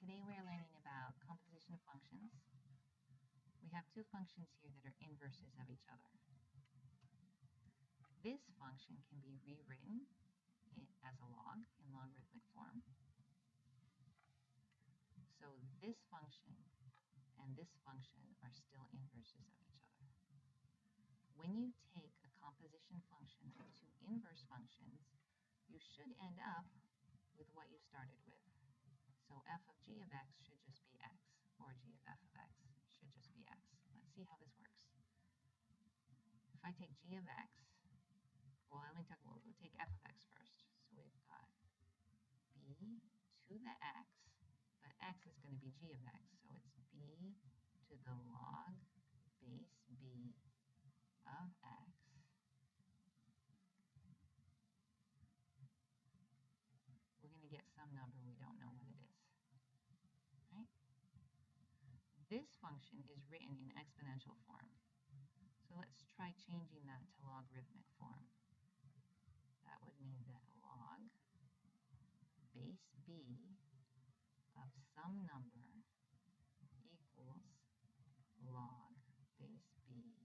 Today we're learning about composition of functions. We have two functions here that are inverses of each other. This function can be rewritten as a log in logarithmic form. So this function and this function are still inverses of each other. When you take a composition function of two inverse functions, you should end up with what you started with. So f of g of x should just be x, or g of f of x should just be x. Let's see how this works. If I take g of x, well, we'll take f of x first. So we've got b to the x, but x is going to be g of x, so it's b to the log base b of x we're going to get some number we don't know what it is. Right? This function is written in exponential form. So let's try changing that to logarithmic form. That would mean that log base b of some number equals log base b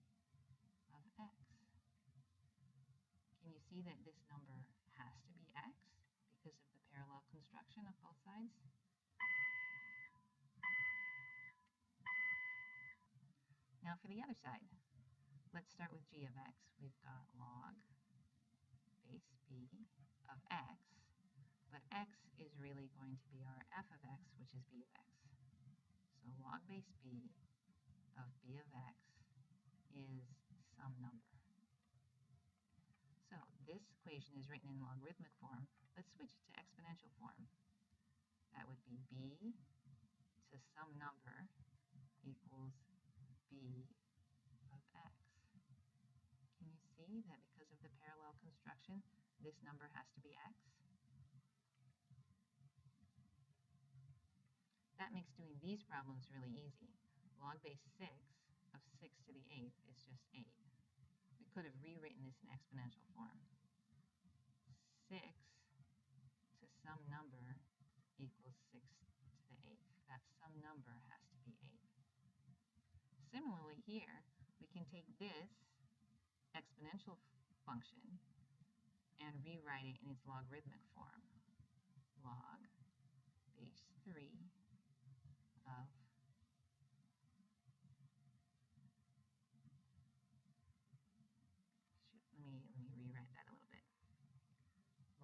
of x. Can you see that this number has to be x because of the parallel construction of both sides? Now for the other side, let's start with g of x. We've got log base b of x, but x is really going to be our f of x, which is b of x. So log base b of b of x is some number. So this equation is written in logarithmic form. Let's switch it to exponential form. That would be b to some number equals b of x. Can you see that because of the parallel construction, this number has to be x? That makes doing these problems really easy. Log base 6 of 6 to the 8th is just 8. We could have rewritten this in exponential form. 6 to some number equals 6 to the 8th. That some number has to be 8. Similarly here, we can take this exponential function and rewrite it in its logarithmic form. Log base 3 of let me rewrite that a little bit.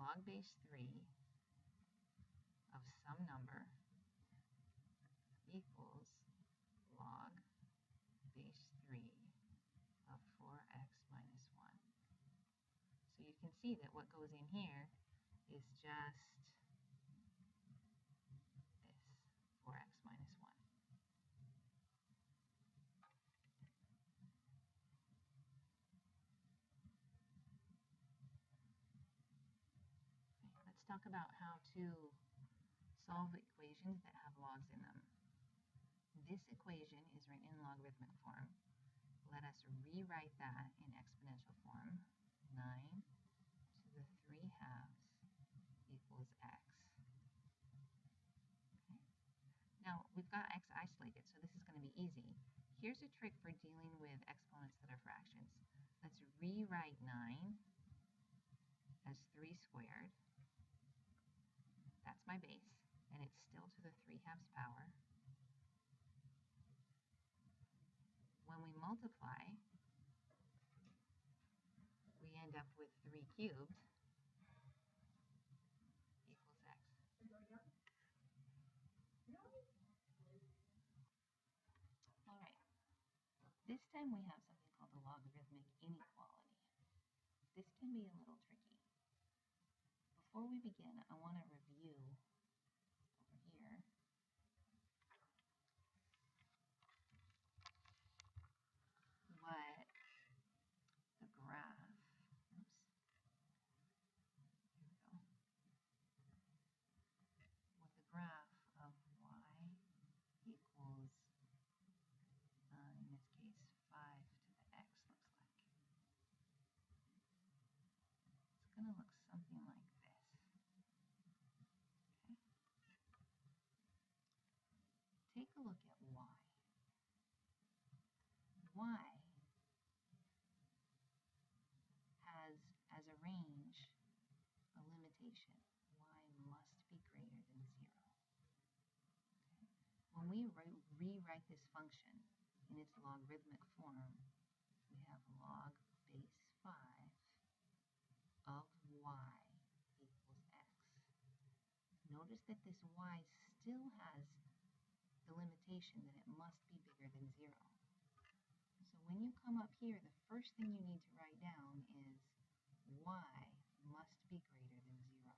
Log base 3 of some number equals log base 3 of 4x minus 1. So you can see that what goes in here is just this, 4x minus 1. Okay, let's talk about how to solve equations that have logs in them. This equation is written in logarithmic form. Let us rewrite that in exponential form. 9 to the 3 halves equals x. Okay. Now, we've got x isolated, so this is going to be easy. Here's a trick for dealing with exponents that are fractions. Let's rewrite 9 as 3 squared. That's my base, and it's still to the 3 halves power. When we multiply, we end up with 3 cubed equals x. All right. This time we have something called the logarithmic inequality. This can be a little tricky. Before we begin, I want to review over here what the graph, what the graph of y equals, in this case, 5 to the x looks like. It's going to look something like this. Okay. y has as a range a limitation. Y must be greater than 0. Okay. When we rewrite this function in its logarithmic form, we have log base 5 of y equals x. Notice that this y still has the limitation that it must be bigger than 0. So when you come up here, the first thing you need to write down is y must be greater than 0.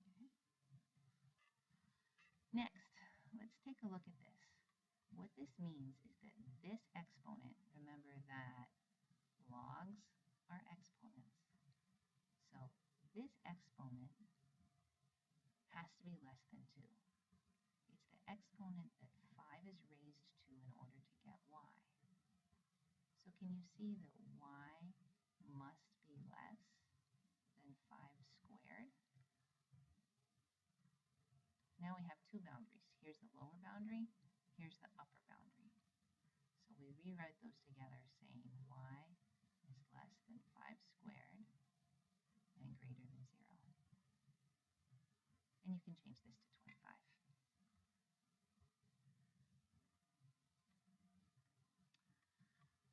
Okay. Next, let's take a look at this. What this means is that this exponent, remember that logs are exponents. So this exponent has to be less than 2. It's the exponent that 5 is raised to in order to get y. So can you see that y must be less than 5 squared? Now we have two boundaries. Here's the lower boundary, here's the upper boundary. So we rewrite those together saying y is less than 5 squared and greater than 0. And you can change this to 25.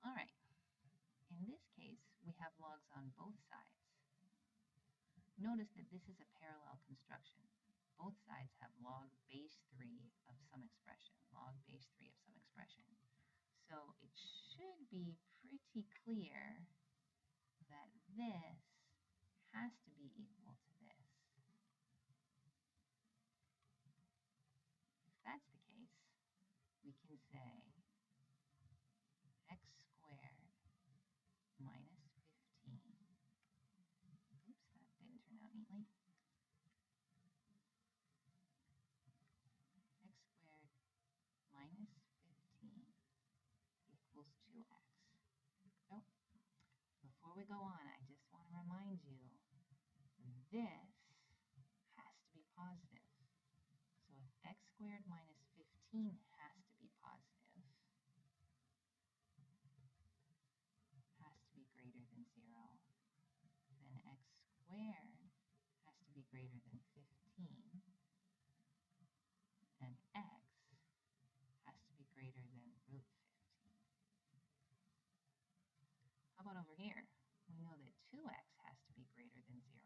All right, in this case, we have logs on both sides. Notice that this is a parallel construction. Both sides have log base 3 of some expression, log base 3 of some expression. So it should be pretty clear that this has to be equal to this. If that's the case, we can say x squared minus 15. Oops, that didn't turn out neatly. X squared minus 15 equals 2x. Oh, before we go on, I just want to remind you, this has to be positive. So if x squared minus 15 has to be positive, has to be greater than 0, then x squared has to be greater than 15, and x has to be greater than root 15. How about over here? We know that 2x has to be greater than 0.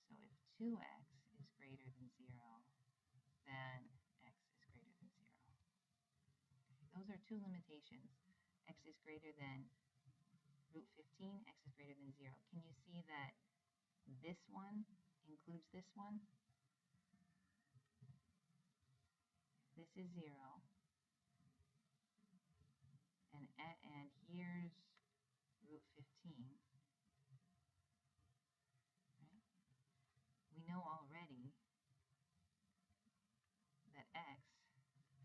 So if 2x is greater than 0, then x is greater than 0. Okay, those are two limitations. X is greater than root 15, x is greater than 0. Can you see that this one includes this one? This is 0. And here's root 15. Right? We know already that x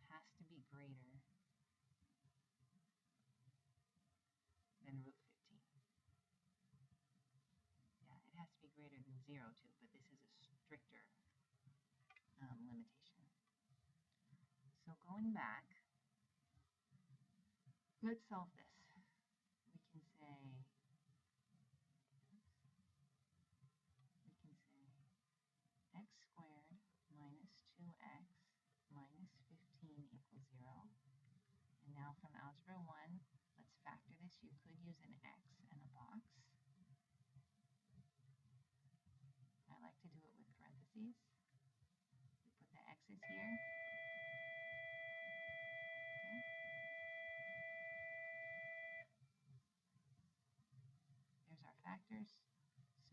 has to be greater than root 15. Yeah, it has to be greater than 0 too, but this is a stricter limitation. So going back, let's solve this. We can say x squared minus 2x minus 15 equals 0. And now from Algebra 1, let's factor this. You could use an x and a box. I like to do it with parentheses. We put the x's here. Okay. There's our factors.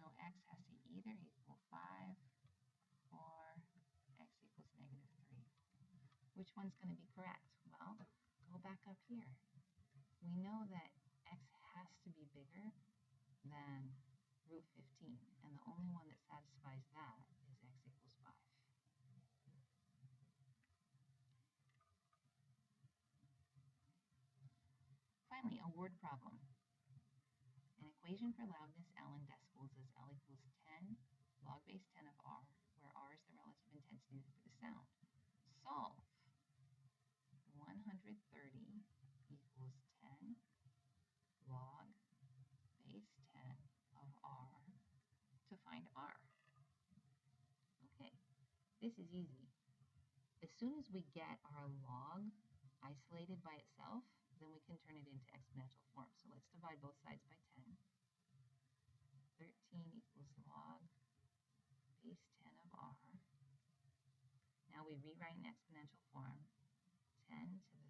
So x has to either equal 5 or x equals negative 3. Which one's going to be correct? Well, go back up here. We know that x has to be bigger than root 15, and the only one that satisfies that is x equals 5. Finally, a word problem. An equation for loudness L in decibels is L equals 10 log base 10 of R, where R is the relative intensity for the sound. Solve 130 This is easy. As soon as we get our log isolated by itself, then we can turn it into exponential form. So let's divide both sides by 10. 13 equals log base 10 of r. Now we rewrite in exponential form. 10 to